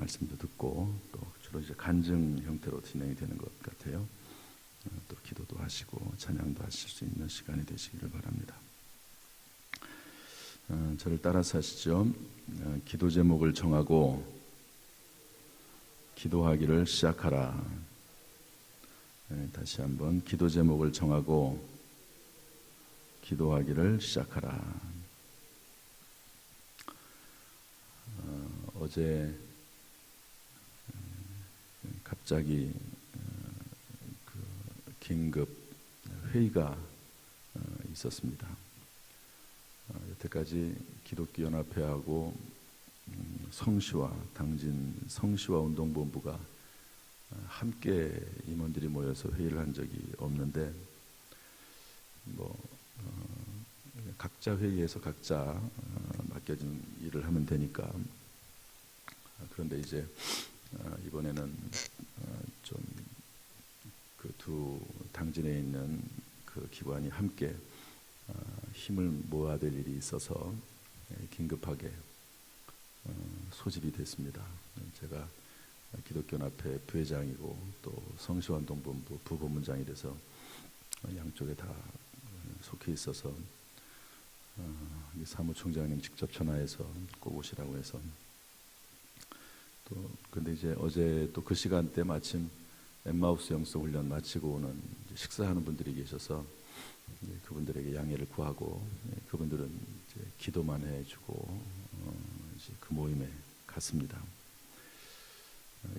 말씀도 듣고 또 주로 이제 간증 형태로 진행이 되는 것 같아요. 또 기도도 하시고 찬양도 하실 수 있는 시간이 되시기를 바랍니다. 저를 따라서 하시죠. 기도 제목을 정하고 기도하기를 시작하라. 다시 한번 기도 제목을 정하고 기도하기를 시작하라. 어제 갑자기 긴급 회의가 있었습니다. 여태까지 기독교연합회하고 성시와 당진 성시와 운동본부가 함께 임원들이 모여서 회의를 한 적이 없는데 각자 회의에서 각자 맡겨진 일을 하면 되니까. 그런데 이제 이번에는 좀 그 두 당진에 있는 그 기관이 함께 힘을 모아야 될 일이 있어서 긴급하게 소집이 됐습니다. 제가 기독교연합회 부회장이고 또 성시환동본부 부본부장이 돼서 양쪽에 다 속해 있어서 사무총장님 직접 전화해서 꼭 오시라고 해서 또 근데 이제 어제 또 그 시간대 마침 엠마우스 영성 훈련 마치고 오는 식사하는 분들이 계셔서 그분들에게 양해를 구하고 그분들은 이제 기도만 해주고 이제 그 모임에 갔습니다.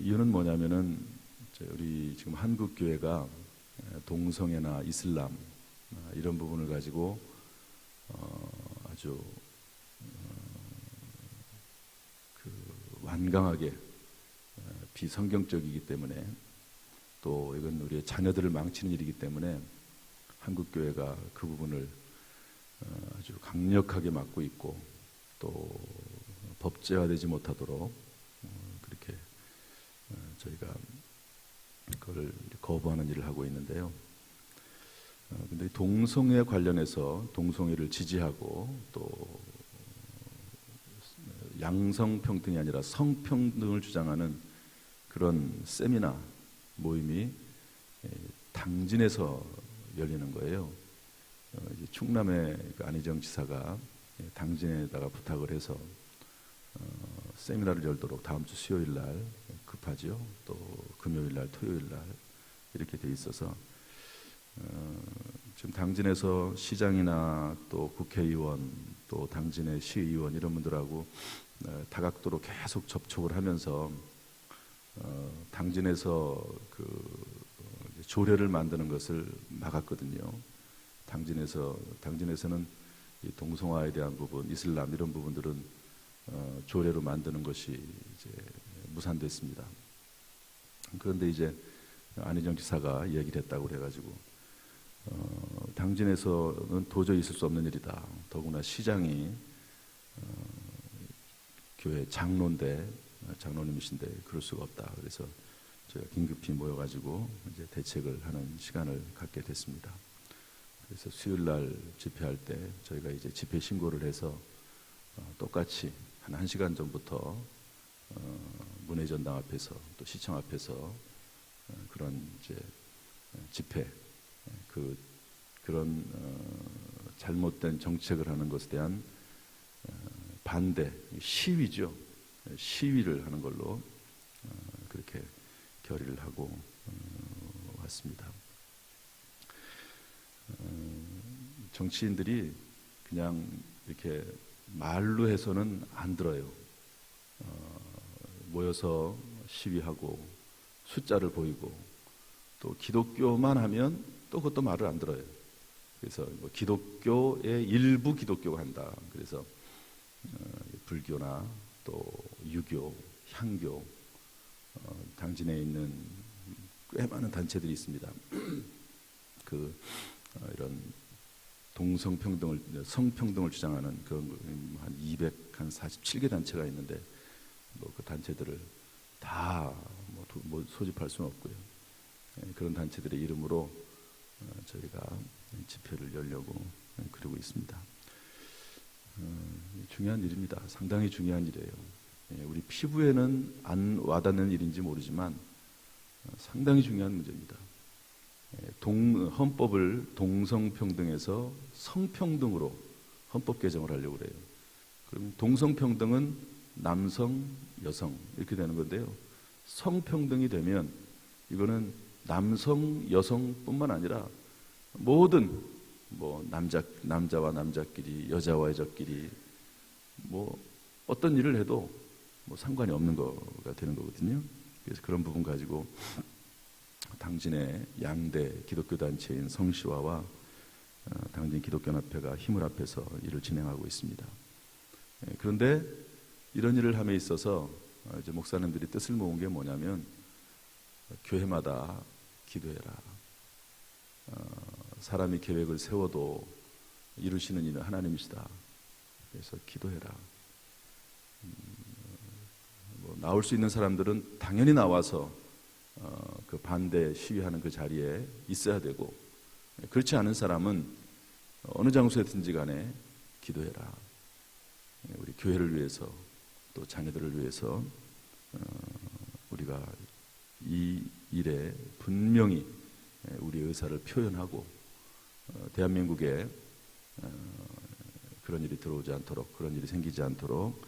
이유는 뭐냐면은 우리 지금 한국 교회가 동성애나 이슬람 이런 부분을 가지고 아주 완강하게 비성경적이기 때문에 또 이건 우리의 자녀들을 망치는 일이기 때문에 한국 교회가 그 부분을 아주 강력하게 막고 있고 또 법제화되지 못하도록 그렇게 저희가 그걸 거부하는 일을 하고 있는데요. 근데 동성애 관련해서 동성애를 지지하고 또 양성평등이 아니라 성평등을 주장하는 그런 세미나 모임이 당진에서 열리는 거예요. 충남의 안희정 지사가 당진에다가 부탁을 해서 세미나를 열도록 다음 주 수요일 날 급하죠. 또 금요일 날, 토요일 날 이렇게 돼 있어서 지금 당진에서 시장이나 또 국회의원 또 당진의 시의원 이런 분들하고 다각도로 계속 접촉을 하면서 당진에서 조례를 만드는 것을 막았거든요. 당진에서는 이 동성화에 대한 부분, 이슬람 이런 부분들은 조례로 만드는 것이 이제 무산됐습니다. 그런데 이제 안희정 지사가 얘기를 했다고 그래가지고 당진에서는 도저히 있을 수 없는 일이다. 더구나 시장이 교회 장로님이신데 그럴 수가 없다. 그래서 저희가 긴급히 모여가지고 이제 대책을 하는 시간을 갖게 됐습니다. 그래서 수요일 날 집회할 때 저희가 이제 집회 신고를 해서 똑같이 한 1시간 전부터 문회전당 앞에서 또 시청 앞에서 그런 이제 집회 그런 잘못된 정책을 하는 것에 대한 반대 시위죠. 시위를 하는 걸로 그렇게 결의를 하고 왔습니다. 정치인들이 그냥 이렇게 말로 해서는 안 들어요. 모여서 시위하고 숫자를 보이고 또 기독교만 하면 또 그것도 말을 안 들어요. 그래서 기독교의 일부 기독교가 한다. 그래서 불교나 또 유교, 향교, 당진에 있는 꽤 많은 단체들이 있습니다. 이런 동성평등을, 성평등을 주장하는 그런 한 247개 단체가 있는데 그 단체들을 다 소집할 수는 없고요. 그런 단체들의 이름으로 저희가 집회를 열려고 그러고 있습니다. 중요한 일입니다. 상당히 중요한 일이에요. 우리 피부에는 안 와닿는 일인지 모르지만 상당히 중요한 문제입니다. 헌법을 동성평등에서 성평등으로 헌법 개정을 하려고 그래요. 그럼 동성평등은 남성, 여성 이렇게 되는 건데요. 성평등이 되면 이거는 남성, 여성뿐만 아니라 모든 남자와 남자끼리, 여자와 여자끼리 어떤 일을 해도 상관이 없는 거가 되는 거거든요. 그래서 그런 부분 가지고 당진의 양대 기독교 단체인 성시화와 당진 기독교연합회가 힘을 합해서 일을 진행하고 있습니다. 그런데 이런 일을 함에 있어서 이제 목사님들이 뜻을 모은 게 뭐냐면 교회마다 기도해라. 사람이 계획을 세워도 이루시는 이는 하나님이시다. 그래서 기도해라. 나올 수 있는 사람들은 당연히 나와서 그 반대 시위하는 그 자리에 있어야 되고, 그렇지 않은 사람은 어느 장소에든지 간에 기도해라. 우리 교회를 위해서 또 자녀들을 위해서 우리가 이 일에 분명히 우리의 의사를 표현하고 대한민국에 그런 일이 들어오지 않도록, 그런 일이 생기지 않도록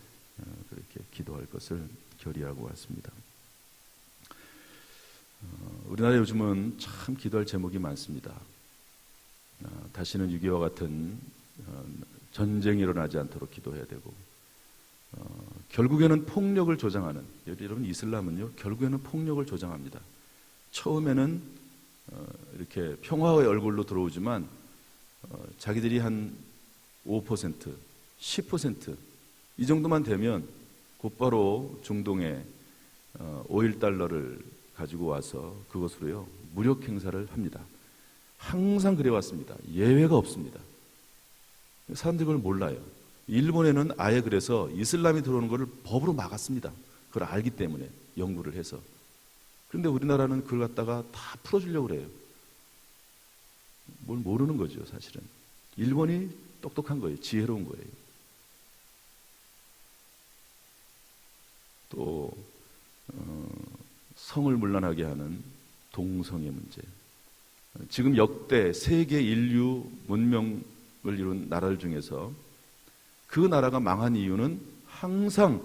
그렇게 기도할 것을 결의하고 왔습니다. 우리나라 요즘은 참 기도할 제목이 많습니다. 다시는 6.25와 같은 전쟁이 일어나지 않도록 기도해야 되고, 결국에는 폭력을 조장하는, 여러분 이슬람은요 결국에는 폭력을 조장합니다. 처음에는 이렇게 평화의 얼굴로 들어오지만 자기들이 한 5%, 10% 이 정도만 되면 곧바로 중동에 오일 달러를 가지고 와서 그것으로요 무력 행사를 합니다. 항상 그래왔습니다. 예외가 없습니다. 사람들이 그걸 몰라요. 일본에는 아예 그래서 이슬람이 들어오는 것을 법으로 막았습니다. 그걸 알기 때문에 연구를 해서. 그런데 우리나라는 그걸 갖다가 다 풀어주려고 그래요. 뭘 모르는 거죠, 사실은. 일본이 똑똑한 거예요. 지혜로운 거예요. 또 성을 문란하게 하는 동성애 문제. 지금 역대 세계 인류 문명을 이룬 나라들 중에서 그 나라가 망한 이유는 항상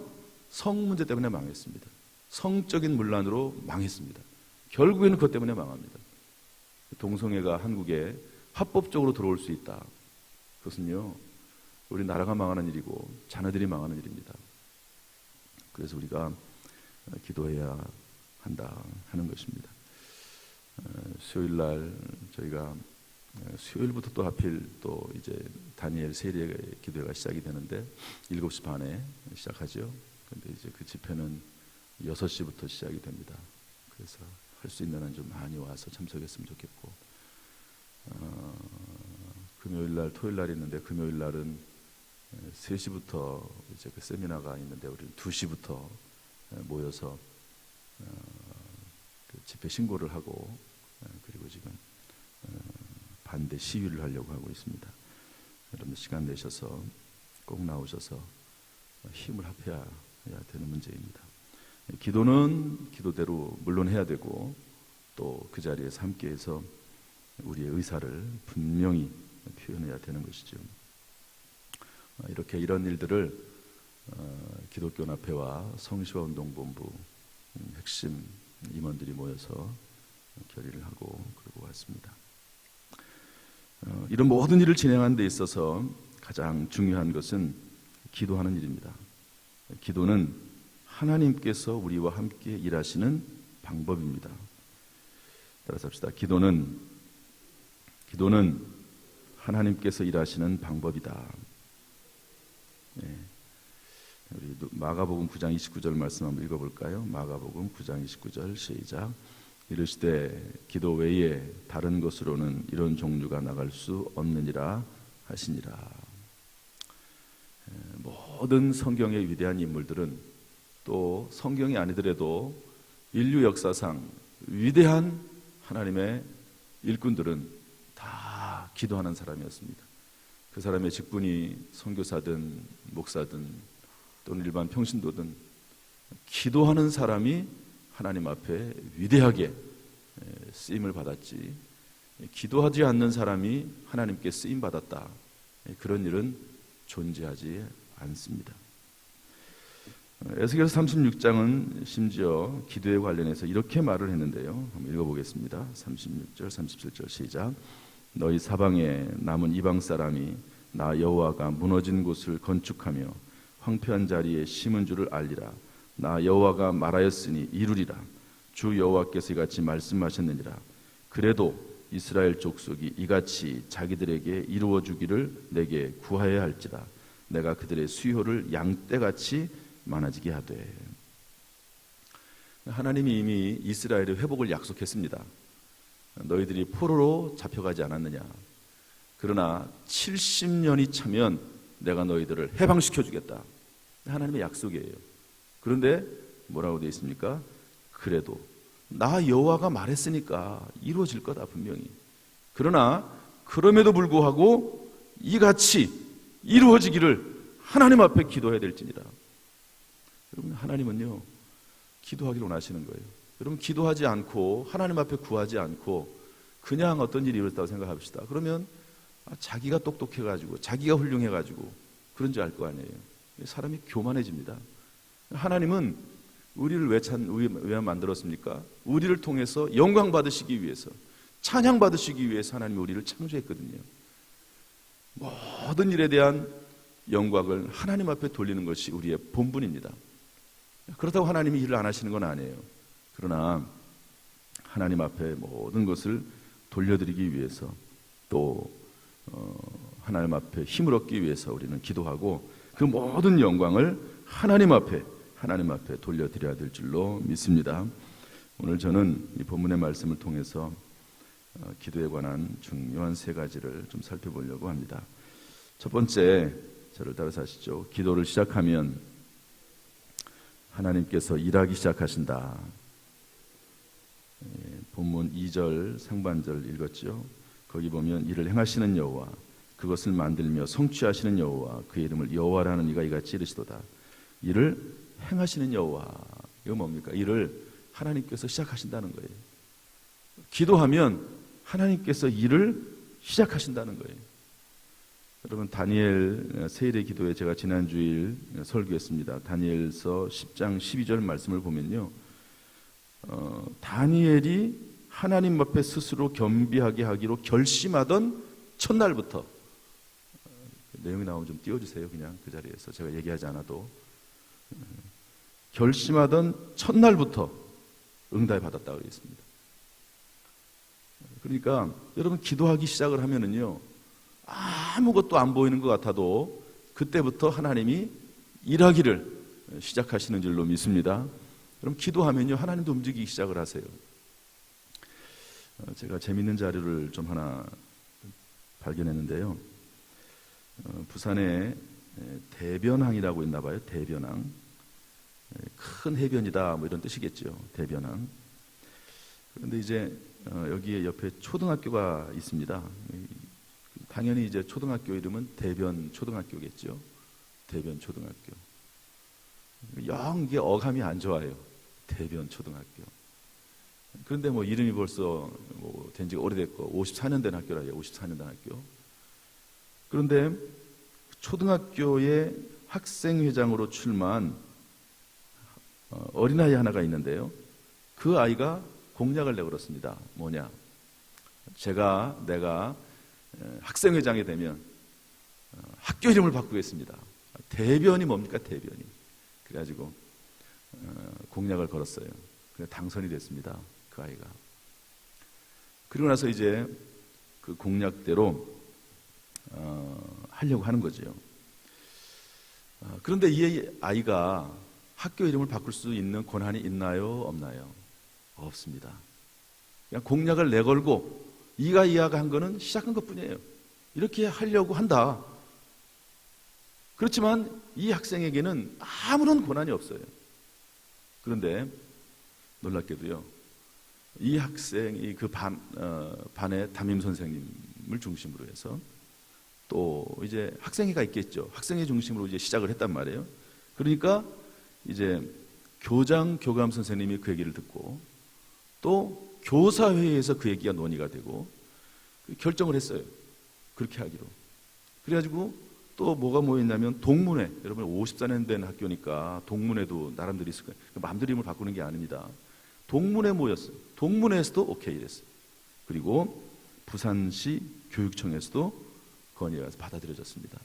성 문제 때문에 망했습니다. 성적인 문란으로 망했습니다. 결국에는 그것 때문에 망합니다. 동성애가 한국에 합법적으로 들어올 수 있다. 그것은요 우리 나라가 망하는 일이고 자녀들이 망하는 일입니다. 그래서 우리가 기도해야 한다 하는 것입니다. 수요일날 저희가 수요일부터 또 하필 또 이제 다니엘 세례 기도회가 시작이 되는데 7시 반에 시작하죠. 그런데 이제 그 집회는 6시부터 시작이 됩니다. 그래서 할 수 있는 한 좀 많이 와서 참석했으면 좋겠고, 금요일날 토요일날 있는데 금요일날은 3시부터 이제 그 세미나가 있는데 우리는 2시부터 모여서 그 집회 신고를 하고 그리고 지금 반대 시위를 하려고 하고 있습니다. 여러분 시간 내셔서 꼭 나오셔서 힘을 합해야 되는 문제입니다. 기도는 기도대로 물론 해야 되고 또 그 자리에서 함께해서 우리의 의사를 분명히 표현해야 되는 것이죠. 이렇게 이런 일들을 기독교연합회와 성시화운동본부 핵심 임원들이 모여서 결의를 하고 그러고 왔습니다. 이런 모든 일을 진행하는 데 있어서 가장 중요한 것은 기도하는 일입니다. 기도는 하나님께서 우리와 함께 일하시는 방법입니다. 따라서 합시다. 기도는 하나님께서 일하시는 방법이다. 네. 우리 마가복음 9장 29절 말씀 한번 읽어볼까요? 마가복음 9장 29절 시작. 이르시되 기도 외에 다른 것으로는 이런 종류가 나갈 수 없느니라 하시니라. 모든 성경의 위대한 인물들은 또 성경이 아니더라도 인류 역사상 위대한 하나님의 일꾼들은 다 기도하는 사람이었습니다. 그 사람의 직분이 선교사든 목사든 또는 일반 평신도든 기도하는 사람이 하나님 앞에 위대하게 쓰임을 받았지, 기도하지 않는 사람이 하나님께 쓰임 받았다, 그런 일은 존재하지 않습니다. 에스겔서 36장은 심지어 기도에 관련해서 이렇게 말을 했는데요. 한번 읽어보겠습니다. 36절 37절 시작. 너희 사방에 남은 이방 사람이 나 여호와가 무너진 곳을 건축하며 황폐한 자리에 심은 줄을 알리라. 나 여호와가 말하였으니 이루리라. 주 여호와께서 이같이 말씀하셨느니라. 그래도 이스라엘 족속이 이같이 자기들에게 이루어 주기를 내게 구하여야 할지라. 내가 그들의 수요를 양떼같이 많아지게 하되. 하나님이 이미 이스라엘의 회복을 약속했습니다. 너희들이 포로로 잡혀가지 않았느냐. 그러나 70년이 차면 내가 너희들을 해방시켜 주겠다. 하나님의 약속이에요. 그런데 뭐라고 되어 있습니까? 그래도 나 여호와가 말했으니까 이루어질 거다 분명히. 그러나 그럼에도 불구하고 이같이 이루어지기를 하나님 앞에 기도해야 될지니라. 여러분, 하나님은요 기도하기를 원하시는 거예요. 여러분, 기도하지 않고 하나님 앞에 구하지 않고 그냥 어떤 일이 이루어졌다고 생각합시다. 그러면 자기가 똑똑해가지고 자기가 훌륭해가지고 그런 줄 알 거 아니에요. 사람이 교만해집니다. 하나님은 우리를 왜 만들었습니까? 우리를 통해서 영광 받으시기 위해서, 찬양 받으시기 위해서 하나님이 우리를 창조했거든요. 모든 일에 대한 영광을 하나님 앞에 돌리는 것이 우리의 본분입니다. 그렇다고 하나님이 일을 안 하시는 건 아니에요. 그러나 하나님 앞에 모든 것을 돌려드리기 위해서, 또 하나님 앞에 힘을 얻기 위해서 우리는 기도하고 그 모든 영광을 하나님 앞에 돌려드려야 될 줄로 믿습니다. 오늘 저는 이 본문의 말씀을 통해서 기도에 관한 중요한 세 가지를 좀 살펴보려고 합니다. 첫 번째, 저를 따라서 하시죠. 기도를 시작하면 하나님께서 일하기 시작하신다. 본문 2절 상반절 읽었죠. 거기 보면 이를 행하시는 여호와, 그것을 만들며 성취하시는 여호와, 그의 이름을 여호와라는 이가 이같이 이르시도다. 이를 행하시는 여호와, 이거 뭡니까? 일을 하나님께서 시작하신다는 거예요. 기도하면 하나님께서 일을 시작하신다는 거예요. 여러분, 다니엘 세일의 기도에 제가 지난주일 설교했습니다. 다니엘서 10장 12절 말씀을 보면요, 다니엘이 하나님 앞에 스스로 겸비하게 하기로 결심하던 첫날부터, 내용이 나오면 좀 띄워주세요. 그냥 그 자리에서 제가 얘기하지 않아도. 결심하던 첫날부터 응답을 받았다고 그랬습니다. 그러니까 여러분, 기도하기 시작을 하면은요, 아무것도 안 보이는 것 같아도 그때부터 하나님이 일하기를 시작하시는 줄로 믿습니다. 그럼 기도하면요, 하나님도 움직이기 시작을 하세요. 제가 재밌는 자료를 좀 하나 발견했는데요. 부산에 대변항이라고 있나 봐요. 대변항. 큰 해변이다, 뭐 이런 뜻이겠죠. 대변항. 그런데 이제 여기에 옆에 초등학교가 있습니다. 당연히 이제 초등학교 이름은 대변 초등학교겠죠. 대변 초등학교. 영 이게 어감이 안 좋아요. 대변 초등학교. 그런데 뭐 이름이 벌써 된 지가 오래됐고 54년 된 학교라요. 54년 된 학교. 그런데 초등학교의 학생회장으로 출마한 어린아이 하나가 있는데요. 그 아이가 공약을 내걸었습니다. 뭐냐? 내가 학생회장이 되면 학교 이름을 바꾸겠습니다. 대변이 뭡니까? 대변이. 그래가지고 공약을 걸었어요. 그래서 당선이 됐습니다. 그 아이가. 그리고 나서 이제 그 공약대로 하려고 하는 거죠. 그런데 이 아이가 학교 이름을 바꿀 수 있는 권한이 있나요? 없나요? 없습니다. 그냥 공약을 내걸고 이가 한 거는 시작한 것뿐이에요. 이렇게 하려고 한다. 그렇지만 이 학생에게는 아무런 권한이 없어요. 그런데 놀랍게도요, 이 학생이 그 반의 담임 선생님을 중심으로 해서 또 이제 학생회가 있겠죠. 학생회 중심으로 이제 시작을 했단 말이에요. 그러니까 이제 교장 교감 선생님이 그 얘기를 듣고 또 교사회의에서 그 얘기가 논의가 되고 결정을 했어요. 그렇게 하기로. 그래가지고 또 뭐가 모였냐면 동문회. 여러분 54년 된 학교니까 동문회도 나름대로 있을 거예요. 마음대로 이름을 바꾸는 게 아닙니다. 동문회 모였어요. 동문회에서도 오케이 이랬어요. 그리고 부산시 교육청에서도 건의가 받아들여졌습니다.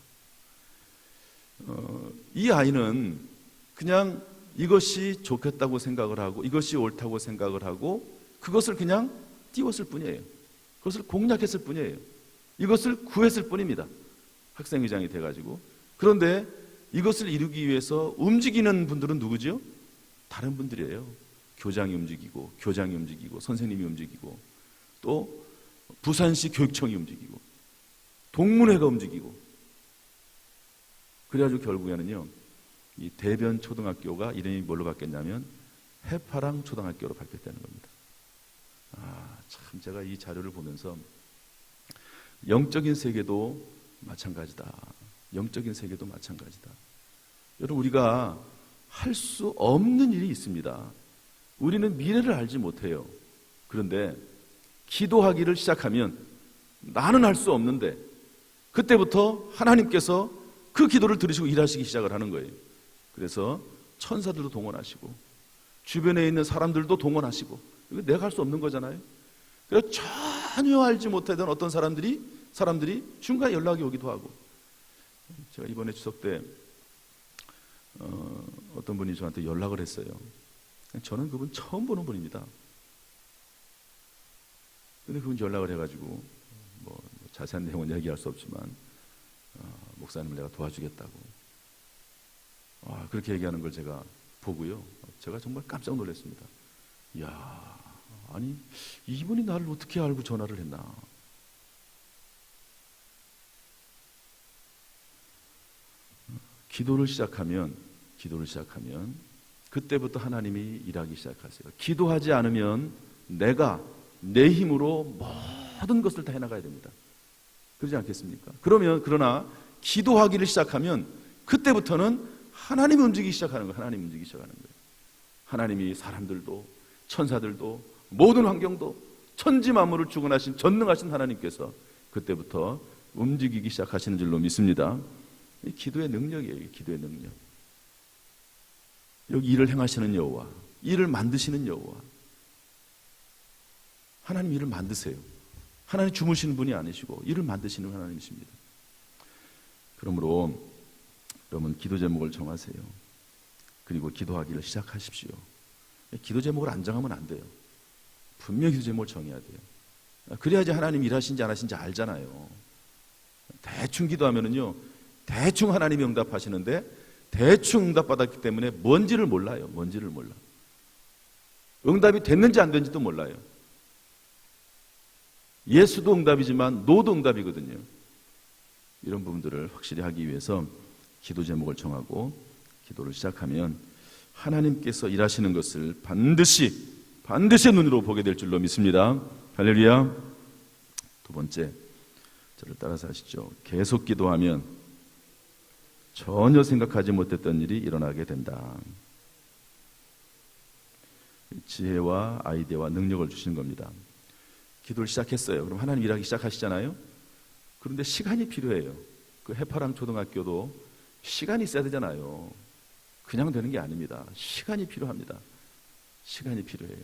이 아이는 그냥 이것이 좋겠다고 생각을 하고 이것이 옳다고 생각을 하고 그것을 그냥 띄웠을 뿐이에요. 그것을 공략했을 뿐이에요. 이것을 구했을 뿐입니다. 학생회장이 돼가지고. 그런데 이것을 이루기 위해서 움직이는 분들은 누구죠? 다른 분들이에요. 교장이 움직이고 교장이 움직이고 선생님이 움직이고 또 부산시 교육청이 움직이고 동문회가 움직이고 그래가지고 결국에는요 이 대변 초등학교가 이름이 뭘로 바뀌었냐면 해파랑 초등학교로 바뀌었다는 겁니다. 참 제가 이 자료를 보면서 영적인 세계도 마찬가지다. 영적인 세계도 마찬가지다. 여러분 우리가 할 수 없는 일이 있습니다. 우리는 미래를 알지 못해요. 그런데 기도하기를 시작하면 나는 할 수 없는데 그때부터 하나님께서 그 기도를 들으시고 일하시기 시작을 하는 거예요. 그래서 천사들도 동원하시고 주변에 있는 사람들도 동원하시고 이거 내가 할 수 없는 거잖아요. 그래서 전혀 알지 못하던 어떤 사람들이 중간에 연락이 오기도 하고 제가 이번에 추석 때 어떤 분이 저한테 연락을 했어요. 저는 그분 처음 보는 분입니다. 근데 그분 연락을 해가지고 뭐 자세한 내용은 얘기할 수 없지만 목사님을 내가 도와주겠다고 그렇게 얘기하는 걸 제가 보고요. 제가 정말 깜짝 놀랐습니다. 이야, 아니 이분이 나를 어떻게 알고 전화를 했나. 기도를 시작하면 그때부터 하나님이 일하기 시작하세요. 기도하지 않으면 내가 내 힘으로 모든 것을 다 해나가야 됩니다. 그러지 않겠습니까? 그러나 기도하기를 시작하면 그때부터는 하나님이 움직이기 시작하는 거예요. 하나님이 사람들도 천사들도 모든 환경도 천지 만물을 주관하신 전능하신 하나님께서 그때부터 움직이기 시작하시는 줄로 믿습니다. 이 기도의 능력이에요. 기도의 능력. 여기 일을 행하시는 여호와, 일을 만드시는 여호와. 하나님 일을 만드세요. 하나님 주무시는 분이 아니시고 일을 만드시는 하나님이십니다. 그러므로 여러분 기도 제목을 정하세요. 그리고 기도하기를 시작하십시오. 기도 제목을 안 정하면 안 돼요. 분명히 기도 제목을 정해야 돼요. 그래야지 하나님 일하신지 안 하신지 알잖아요. 대충 기도하면은요 대충 하나님이 응답하시는데 대충 응답받았기 때문에 뭔지를 몰라요. 응답이 됐는지 안 됐는지도 몰라요. 예수도 응답이지만 노도 응답이거든요. 이런 부분들을 확실히 하기 위해서 기도 제목을 정하고 기도를 시작하면 하나님께서 일하시는 것을 반드시 눈으로 보게 될 줄로 믿습니다. 할렐루야. 두 번째, 저를 따라서 하시죠. 계속 기도하면 전혀 생각하지 못했던 일이 일어나게 된다. 지혜와 아이디어와 능력을 주시는 겁니다. 기도를 시작했어요. 그럼 하나님 일하기 시작하시잖아요. 그런데 시간이 필요해요. 그 해파랑 초등학교도 시간이 있어야 되잖아요. 그냥 되는 게 아닙니다. 시간이 필요합니다. 시간이 필요해요.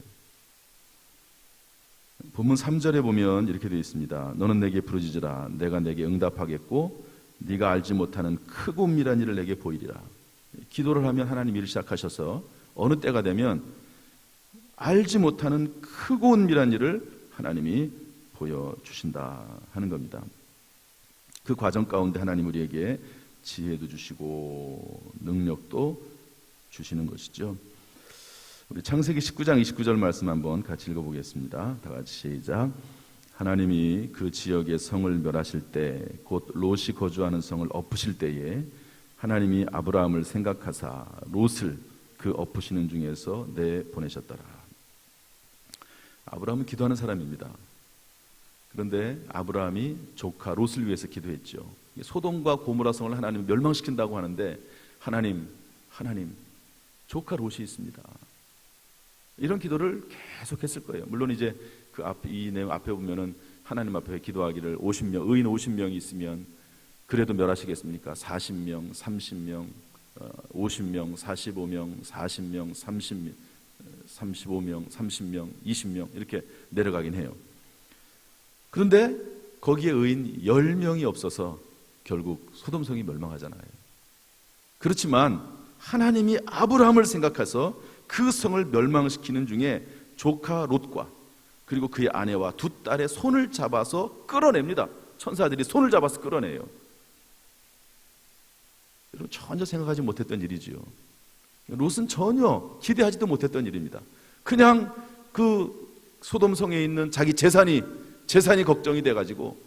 본문 3절에 보면 이렇게 되어 있습니다. 너는 내게 부르짖으라. 내가 내게 응답하겠고 네가 알지 못하는 크고 은밀한 일을 내게 보이리라. 기도를 하면 하나님 일을 시작하셔서 어느 때가 되면 알지 못하는 크고 은밀한 일을 하나님이 보여주신다 하는 겁니다. 그 과정 가운데 하나님 우리에게 지혜도 주시고 능력도 주시는 것이죠. 우리 창세기 19장 29절 말씀 한번 같이 읽어보겠습니다. 다 같이 시작. 하나님이 그 지역의 성을 멸하실 때 곧 롯이 거주하는 성을 엎으실 때에 하나님이 아브라함을 생각하사 롯을 그 엎으시는 중에서 내보내셨더라. 아브라함은 기도하는 사람입니다. 그런데 아브라함이 조카 롯을 위해서 기도했죠. 소돔과 고모라 성을 하나님 멸망시킨다고 하는데 하나님 조카 롯이 있습니다. 이런 기도를 계속 했을 거예요. 물론 이제 그 앞, 이 내용 앞에 보면은 하나님 앞에 기도하기를 50명, 의인 50명이 있으면 그래도 멸하시겠습니까? 40명, 30명, 50명, 45명, 40명, 30명, 35명, 30명, 20명 이렇게 내려가긴 해요. 그런데 거기에 의인 10명이 없어서 결국 소돔성이 멸망하잖아요. 그렇지만 하나님이 아브라함을 생각해서 그 성을 멸망시키는 중에 조카 롯과 그리고 그의 아내와 두 딸의 손을 잡아서 끌어냅니다. 천사들이 손을 잡아서 끌어내요. 여러분 전혀 생각하지 못했던 일이지요. 롯은 전혀 기대하지도 못했던 일입니다. 그냥 그 소돔성에 있는 자기 재산이 걱정이 돼가지고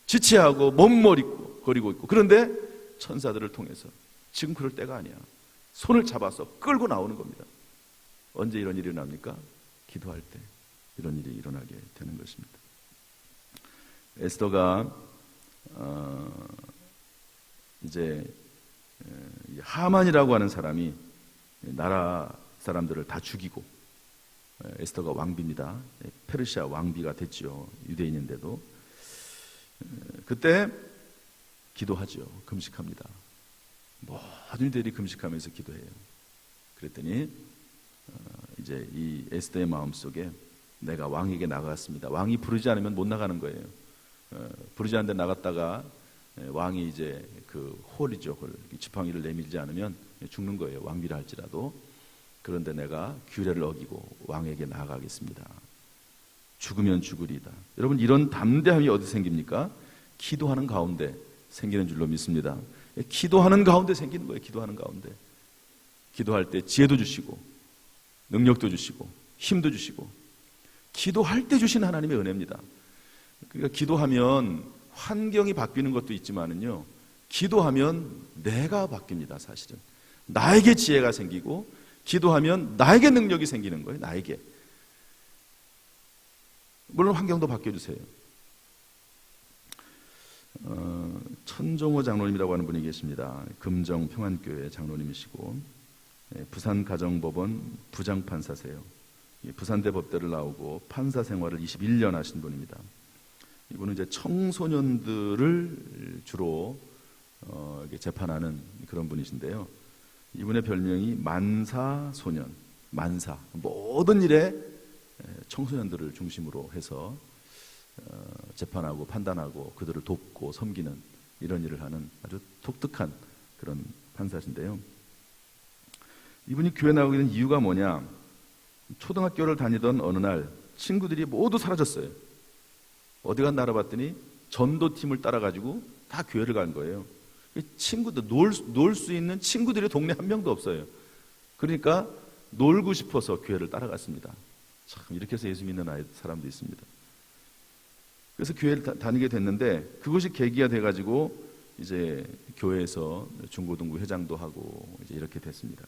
지체하고 머뭇거리고 있고, 그런데 천사들을 통해서 지금 그럴 때가 아니야. 손을 잡아서 끌고 나오는 겁니다. 언제 이런 일이 일어납니까? 기도할 때 이런 일이 일어나게 되는 것입니다. 에스더가 이제 하만이라고 하는 사람이 나라 사람들을 다 죽이고, 에스더가 왕비입니다. 페르시아 왕비가 됐죠. 유대인인데도. 그때 기도하죠. 금식합니다. 모든 이들이 금식하면서 기도해요. 그랬더니 이제 이 에스더의 마음속에 내가 왕에게 나갔습니다. 왕이 부르지 않으면 못 나가는 거예요. 부르지 않는데 나갔다가 왕이 이제 그 홀이죠. 지팡이를 내밀지 않으면 죽는 거예요. 왕비라 할지라도. 그런데 내가 규례를 어기고 왕에게 나아가겠습니다. 죽으면 죽으리이다. 여러분 이런 담대함이 어디 생깁니까? 기도하는 가운데 생기는 줄로 믿습니다. 기도하는 가운데 생기는 거예요. 기도하는 가운데. 기도할 때 지혜도 주시고 능력도 주시고 힘도 주시고, 기도할 때 주신 하나님의 은혜입니다. 그러니까 기도하면 환경이 바뀌는 것도 있지만은요, 기도하면 내가 바뀝니다. 사실은 나에게 지혜가 생기고, 기도하면 나에게 능력이 생기는 거예요. 나에게. 물론 환경도 바뀌어주세요. 천종호 장로님이라고 하는 분이 계십니다. 금정 평안교회 장로님이시고, 부산가정법원 부장판사세요. 부산대 법대를 나오고 판사 생활을 21년 하신 분입니다. 이분은 이제 청소년들을 주로 재판하는 그런 분이신데요. 이분의 별명이 만사소년, 만사, 모든 일에 청소년들을 중심으로 해서 재판하고 판단하고 그들을 돕고 섬기는 이런 일을 하는 아주 독특한 그런 판사신데요. 이분이 교회 나오게 된 이유가 뭐냐? 초등학교를 다니던 어느 날 친구들이 모두 사라졌어요. 어디 갔나 알아봤더니 전도팀을 따라가지고 다 교회를 간 거예요. 친구들, 놀 수 있는 친구들이 동네 한 명도 없어요. 그러니까 놀고 싶어서 교회를 따라갔습니다. 참 이렇게 해서 예수 믿는 사람도 있습니다. 그래서 교회를 다니게 됐는데, 그것이 계기가 돼가지고 이제 교회에서 중고등부 회장도 하고 이제 이렇게 됐습니다.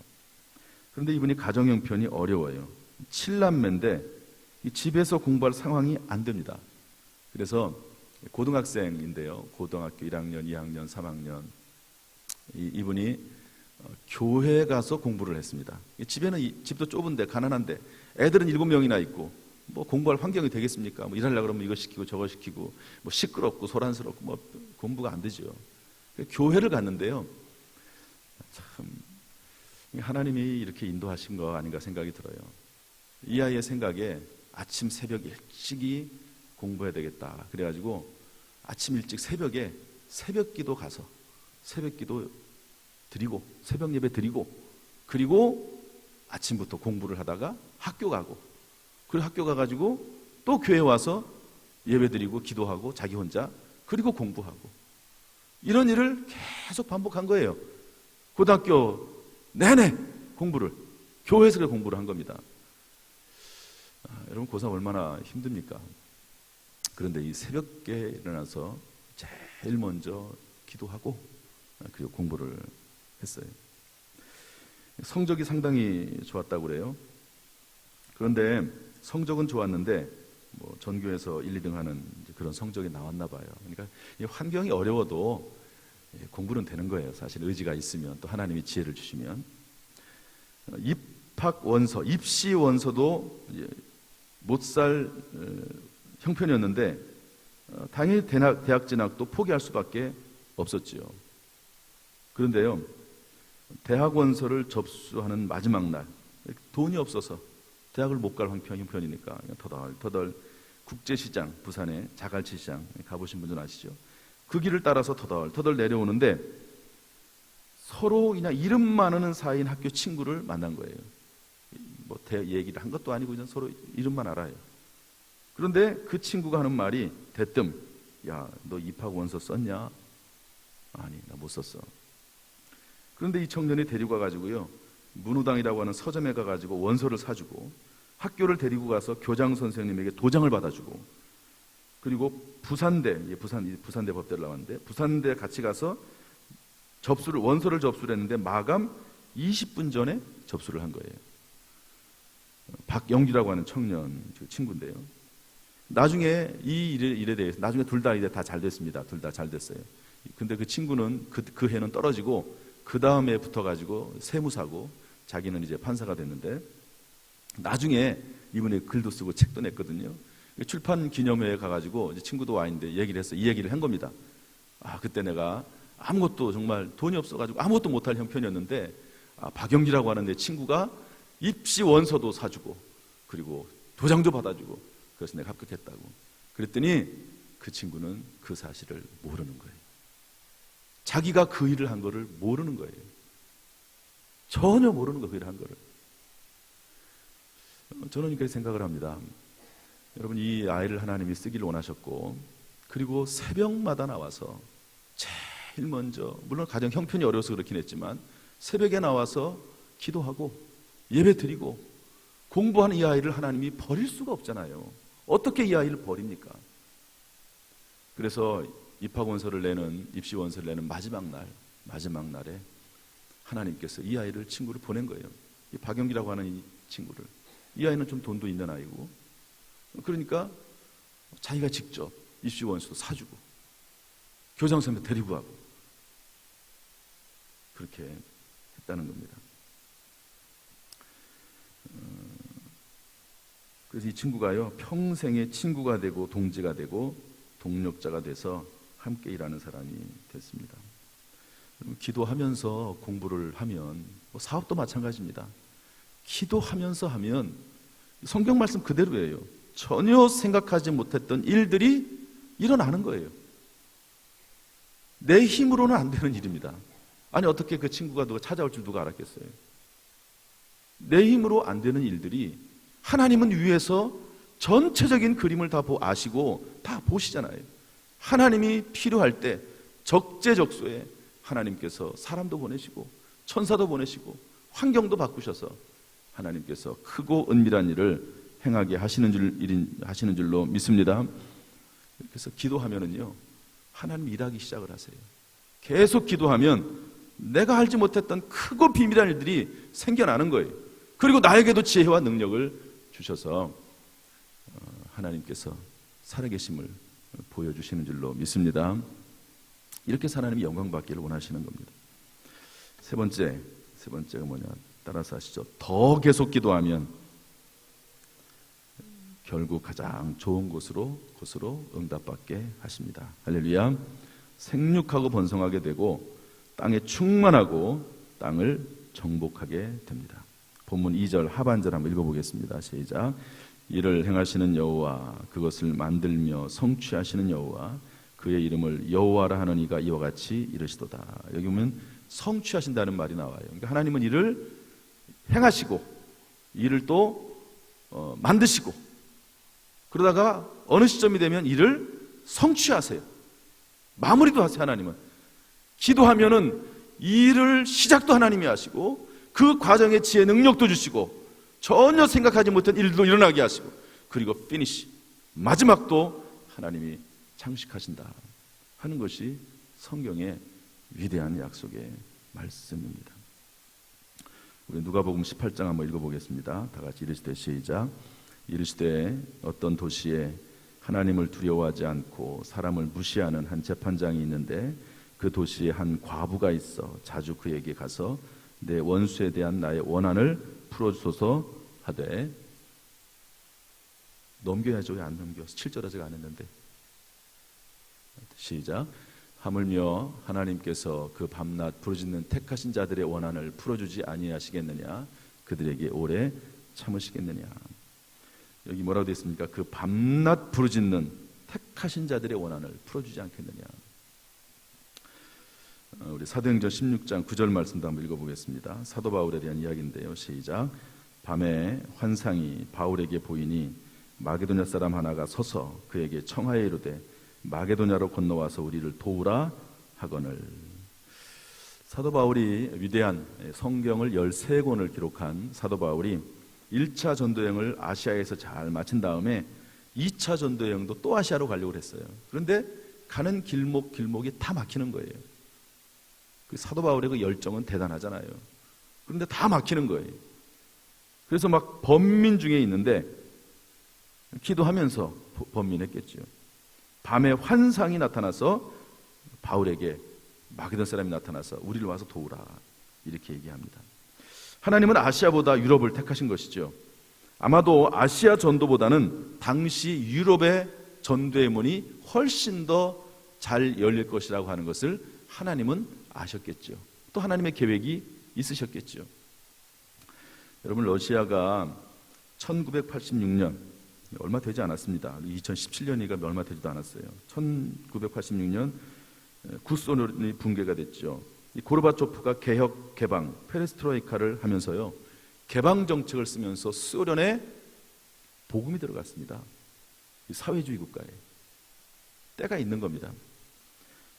그런데 이분이 가정 형편이 어려워요. 7남매인데 집에서 공부할 상황이 안 됩니다. 그래서 고등학생인데요. 고등학교 1학년, 2학년, 3학년 이분이 교회에 가서 공부를 했습니다. 집에는 집도 좁은데 가난한데 애들은 7명이나 있고 뭐 공부할 환경이 되겠습니까? 뭐 일하려고 그러면 이거 시키고 저거 시키고 뭐 시끄럽고 소란스럽고 뭐 공부가 안 되죠. 교회를 갔는데요. 참 하나님이 이렇게 인도하신 거 아닌가 생각이 들어요. 이 아이의 생각에 아침 새벽 일찍이 공부해야 되겠다. 그래가지고 아침 일찍 새벽에 새벽기도 가서 새벽기도 드리고 새벽 예배 드리고, 그리고 아침부터 공부를 하다가 학교 가고, 그리고 학교 가가지고 또 교회 와서 예배 드리고 기도하고 자기 혼자, 그리고 공부하고, 이런 일을 계속 반복한 거예요. 고등학교 내내 공부를, 교회에서 공부를 한 겁니다. 여러분 고3 얼마나 힘듭니까? 그런데 이 새벽에 일어나서 제일 먼저 기도하고 그리고 공부를 했어요. 성적이 상당히 좋았다고 그래요. 그런데 성적은 좋았는데 뭐 전교에서 1, 2등 하는 그런 성적이 나왔나 봐요. 그러니까 환경이 어려워도 공부는 되는 거예요. 사실 의지가 있으면, 또 하나님이 지혜를 주시면. 입학 원서, 입시 원서도 못 살 형편이었는데 당연히 대학 진학도 포기할 수밖에 없었지요. 그런데요, 대학 원서를 접수하는 마지막 날, 돈이 없어서 대학을 못 갈 형편이니까 터덜 국제시장, 부산의 자갈치시장 가보신 분들은 아시죠? 그 길을 따라서 터덜 내려오는데 서로 그냥 이름만 아는 사이인 학교 친구를 만난 거예요. 뭐 얘기를 한 것도 아니고 그냥 서로 이름만 알아요. 그런데 그 친구가 하는 말이 대뜸, 야, 너 입학 원서 썼냐? 아니, 나 못 썼어. 그런데 이 청년이 데리고 가가지고요, 문우당이라고 하는 서점에 가가지고 원서를 사주고, 학교를 데리고 가서 교장 선생님에게 도장을 받아주고, 그리고 부산대 법대를 나왔는데 부산대 같이 가서 원서를 접수를 했는데 마감 20분 전에 접수를 한 거예요. 박영기라고 하는 청년 친구인데요. 나중에 이 일에 대해서 나중에 둘 다 이제 다 잘 됐습니다. 둘 다 잘 됐어요. 근데 그 친구는 그 해는 떨어지고 그 다음에 붙어가지고 세무사고 자기는 이제 판사가 됐는데 나중에 이분이 글도 쓰고 책도 냈거든요. 출판 기념회에 가가지고 이제 친구도 와 있는데 얘기를 했어. 이 얘기를 한 겁니다. 아, 그때 내가 아무것도 정말 돈이 없어가지고 아무것도 못할 형편이었는데 박영기라고 하는 내 친구가 입시 원서도 사주고 그리고 도장도 받아주고 그래서 내가 합격했다고. 그랬더니 그 친구는 그 사실을 모르는 거예요. 자기가 그 일을 한 거를 모르는 거예요. 전혀 모르는 거예요. 그 일을 한 거를. 저는 이렇게 생각을 합니다. 여러분, 이 아이를 하나님이 쓰기를 원하셨고 그리고 새벽마다 나와서 제일 먼저, 물론 가정 형편이 어려워서 그렇긴 했지만 새벽에 나와서 기도하고 예배 드리고 공부하는 이 아이를 하나님이 버릴 수가 없잖아요. 어떻게 이 아이를 버립니까? 그래서 입시 원서를 내는 마지막 날에 하나님께서 이 아이를 친구를 보낸 거예요. 이 박영기라고 하는 이 친구를. 이 아이는 좀 돈도 있는 아이고, 그러니까 자기가 직접 입시 원서도 사주고 교장 선생님 데리고 가고 그렇게 했다는 겁니다. 그래서 이 친구가요, 평생의 친구가 되고 동지가 되고 동력자가 돼서 함께 일하는 사람이 됐습니다. 기도하면서 공부를 하면, 사업도 마찬가지입니다. 기도하면서 하면 성경 말씀 그대로예요. 전혀 생각하지 못했던 일들이 일어나는 거예요. 내 힘으로는 안 되는 일입니다. 아니, 어떻게 그 친구가 누가 찾아올 줄 누가 알았겠어요? 내 힘으로 안 되는 일들이 하나님은 위에서 전체적인 그림을 다 아시고 다 보시잖아요. 하나님이 필요할 때 적재적소에 하나님께서 사람도 보내시고 천사도 보내시고 환경도 바꾸셔서 하나님께서 크고 은밀한 일을 행하게 하시는 줄로 믿습니다. 그래서 기도하면은요, 하나님 일하기 시작을 하세요. 계속 기도하면 내가 알지 못했던 크고 비밀한 일들이 생겨나는 거예요. 그리고 나에게도 지혜와 능력을 주셔서 하나님께서 살아계심을 보여주시는 줄로 믿습니다. 이렇게 하나님이 영광 받기를 원하시는 겁니다. 세 번째가 뭐냐? 따라서 하시죠. 더 계속 기도하면 결국 가장 좋은 곳으로 응답받게 하십니다. 할렐루야. 생육하고 번성하게 되고 땅에 충만하고 땅을 정복하게 됩니다. 본문 2절 하반절 한번 읽어보겠습니다. 시작. 이를 행하시는 여호와, 그것을 만들며 성취하시는 여호와, 그의 이름을 여호와라 하는 이가 이와 같이 이르시도다. 여기 보면 성취하신다는 말이 나와요. 그러니까 하나님은 일을 행하시고 일을 또 만드시고, 그러다가 어느 시점이 되면 일을 성취하세요. 마무리도 하세요. 하나님은 기도하면은 일을 시작도 하나님이 하시고 그 과정에 지혜 능력도 주시고 전혀 생각하지 못한 일도 일어나게 하시고, 그리고 피니시, 마지막도 하나님이 장식하신다 하는 것이 성경의 위대한 약속의 말씀입니다. 우리 누가복음 18장 한번 읽어보겠습니다. 다 같이 이르시되 시작. 이르시되 어떤 도시에 하나님을 두려워하지 않고 사람을 무시하는 한 재판장이 있는데 그 도시에 한 과부가 있어 자주 그에게 가서 내 원수에 대한 나의 원한을 풀어주소서 하되, 넘겨야죠. 왜 안 넘겨? 7절 아직 안 했는데. 시작. 하물며 하나님께서 그 밤낮 부르짖는 택하신 자들의 원한을 풀어주지 아니하시겠느냐? 그들에게 오래 참으시겠느냐? 여기 뭐라고 되어 있습니까? 그 밤낮 부르짖는 택하신 자들의 원한을 풀어주지 않겠느냐? 우리 사도행전 16장 9절 말씀도 한번 읽어보겠습니다. 사도 바울에 대한 이야기인데요. 시작. 밤에 환상이 바울에게 보이니 마게도냐 사람 하나가 서서 그에게 청하여 이르되 마게도냐로 건너와서 우리를 도우라 하거늘. 사도 바울이 위대한 성경을 13권을 기록한 사도 바울이 1차 전도여행을 아시아에서 잘 마친 다음에 2차 전도여행도 또 아시아로 가려고 했어요. 그런데 가는 길목이 다 막히는 거예요. 그 사도 바울의 그 열정은 대단하잖아요. 그런데 다 막히는 거예요. 그래서 막 번민 중에 있는데 기도하면서 번민했겠죠. 밤에 환상이 나타나서 바울에게 마게도냐 사람이 나타나서 우리를 와서 도우라 이렇게 얘기합니다. 하나님은 아시아보다 유럽을 택하신 것이죠. 아마도 아시아 전도보다는 당시 유럽의 전도의 문이 훨씬 더 잘 열릴 것이라고 하는 것을 하나님은 아셨겠죠. 또 하나님의 계획이 있으셨겠죠. 여러분, 러시아가 1986년 얼마 되지 않았습니다. 2017년이니까 얼마 되지도 않았어요. 1986년 구소련이 붕괴가 됐죠. 이 고르바초프가 개혁, 개방, 페레스트로이카를 하면서요, 개방 정책을 쓰면서 소련에 복음이 들어갔습니다. 이 사회주의 국가에 때가 있는 겁니다.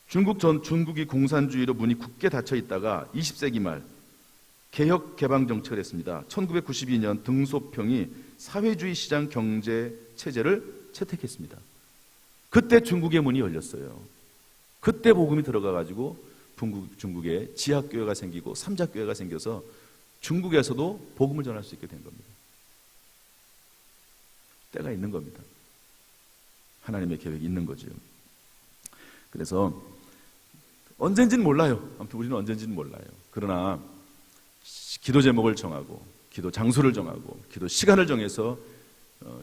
중국이 공산주의로 문이 굳게 닫혀 있다가 20세기 말 개혁 개방 정책을 했습니다. 1992년 등소평이 사회주의 시장 경제 체제를 채택했습니다. 그때 중국의 문이 열렸어요. 그때 복음이 들어가가지고 중국에 지하교회가 생기고 삼자교회가 생겨서 중국에서도 복음을 전할 수 있게 된 겁니다. 때가 있는 겁니다. 하나님의 계획이 있는 거죠. 그래서 언젠지는 몰라요. 아무튼 우리는 언젠지는 몰라요. 그러나 기도 제목을 정하고 기도 장소를 정하고 기도 시간을 정해서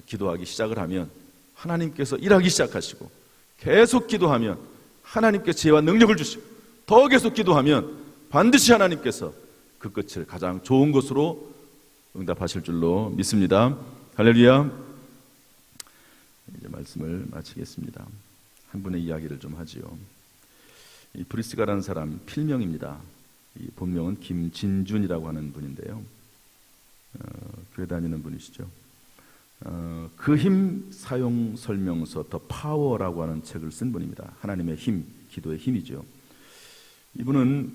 기도하기 시작을 하면 하나님께서 일하기 시작하시고, 계속 기도하면 하나님께서 지혜와 능력을 주시고, 더 계속 기도하면 반드시 하나님께서 그 끝을 가장 좋은 것으로 응답하실 줄로 믿습니다. 할렐루야. 이제 말씀을 마치겠습니다. 한 분의 이야기를 좀 하지요. 이 브리스가라는 사람 필명입니다. 이 본명은 김진준이라고 하는 분인데요. 교회 다니는 분이시죠. 그 힘 사용 설명서 더 파워라고 하는 책을 쓴 분입니다. 하나님의 힘, 기도의 힘이죠. 이분은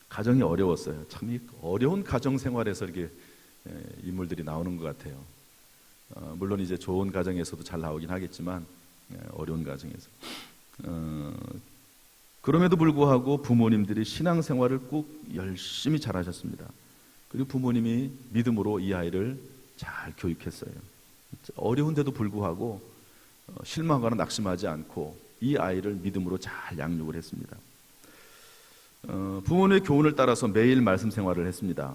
가정이 어려웠어요. 참 어려운 가정 생활에서 이렇게 인물들이 나오는 것 같아요. 물론 이제 좋은 가정에서도 잘 나오긴 하겠지만 어려운 가정에서. 그럼에도 불구하고 부모님들이 신앙생활을 꼭 열심히 잘하셨습니다. 그리고 부모님이 믿음으로 이 아이를 잘 교육했어요. 어려운데도 불구하고 실망하거나 낙심하지 않고 이 아이를 믿음으로 잘 양육을 했습니다. 부모님의 교훈을 따라서 매일 말씀 생활을 했습니다.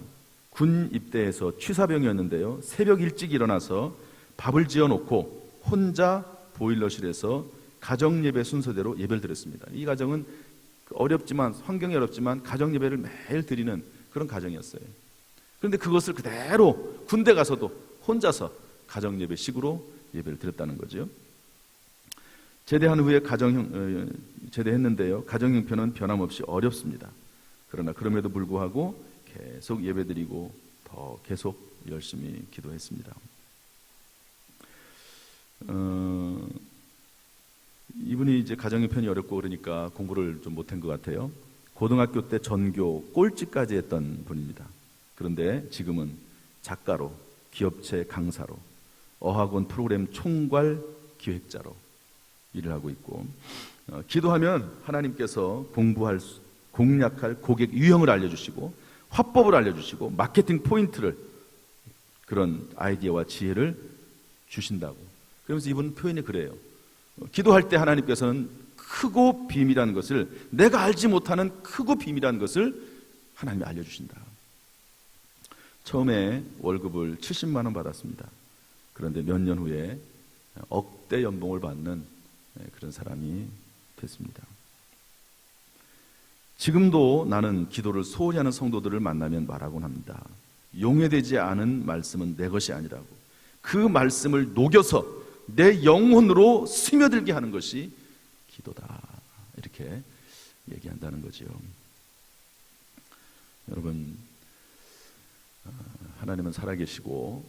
군 입대해서 취사병이었는데요, 새벽 일찍 일어나서 밥을 지어놓고 혼자 보일러실에서 가정예배 순서대로 예배를 드렸습니다. 이 가정은 어렵지만, 환경이 어렵지만 가정예배를 매일 드리는 그런 가정이었어요. 그런데 그것을 그대로 군대 가서도 혼자서 가정예배식으로 예배를 드렸다는 거죠. 제대한 후에 제대했는데요, 가정 형편은 변함없이 어렵습니다. 그러나 그럼에도 불구하고 계속 예배드리고 더 계속 열심히 기도했습니다. 이분이 이제 가정 형편이 어렵고 그러니까 공부를 좀 못한 것 같아요. 고등학교 때 전교 꼴찌까지 했던 분입니다. 그런데 지금은 작가로, 기업체 강사로, 어학원 프로그램 총괄 기획자로 일을 하고 있고, 기도하면 하나님께서 공략할 고객 유형을 알려주시고, 화법을 알려주시고, 마케팅 포인트를, 그런 아이디어와 지혜를 주신다고. 그러면서 이분 표현이 그래요. 기도할 때 하나님께서는 크고 비밀한 것을, 내가 알지 못하는 크고 비밀한 것을 하나님이 알려주신다. 처음에 월급을 70만 원 받았습니다. 그런데 몇 년 후에 억대 연봉을 받는 그런 사람이 됐습니다. 지금도 나는 기도를 소홀히 하는 성도들을 만나면 말하곤 합니다. 용해되지 않은 말씀은 내 것이 아니라고. 그 말씀을 녹여서 내 영혼으로 스며들게 하는 것이 기도다. 이렇게 얘기한다는 거죠. 여러분, 하나님은 살아계시고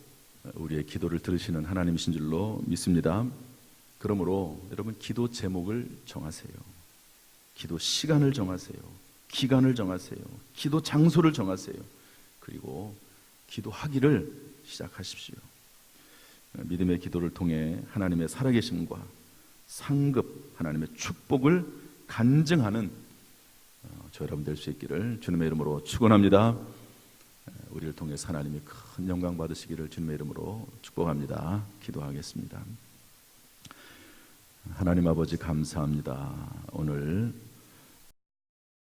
우리의 기도를 들으시는 하나님이신 줄로 믿습니다. 그러므로 여러분, 기도 제목을 정하세요. 기도 시간을 정하세요. 기간을 정하세요. 기도 장소를 정하세요. 그리고 기도하기를 시작하십시오. 믿음의 기도를 통해 하나님의 살아계심과 상급 하나님의 축복을 간증하는 저 여러분 될 수 있기를 주님의 이름으로 축원합니다. 우리를 통해서 하나님이 큰 영광 받으시기를 주님의 이름으로 축복합니다. 기도하겠습니다. 하나님 아버지 감사합니다. 오늘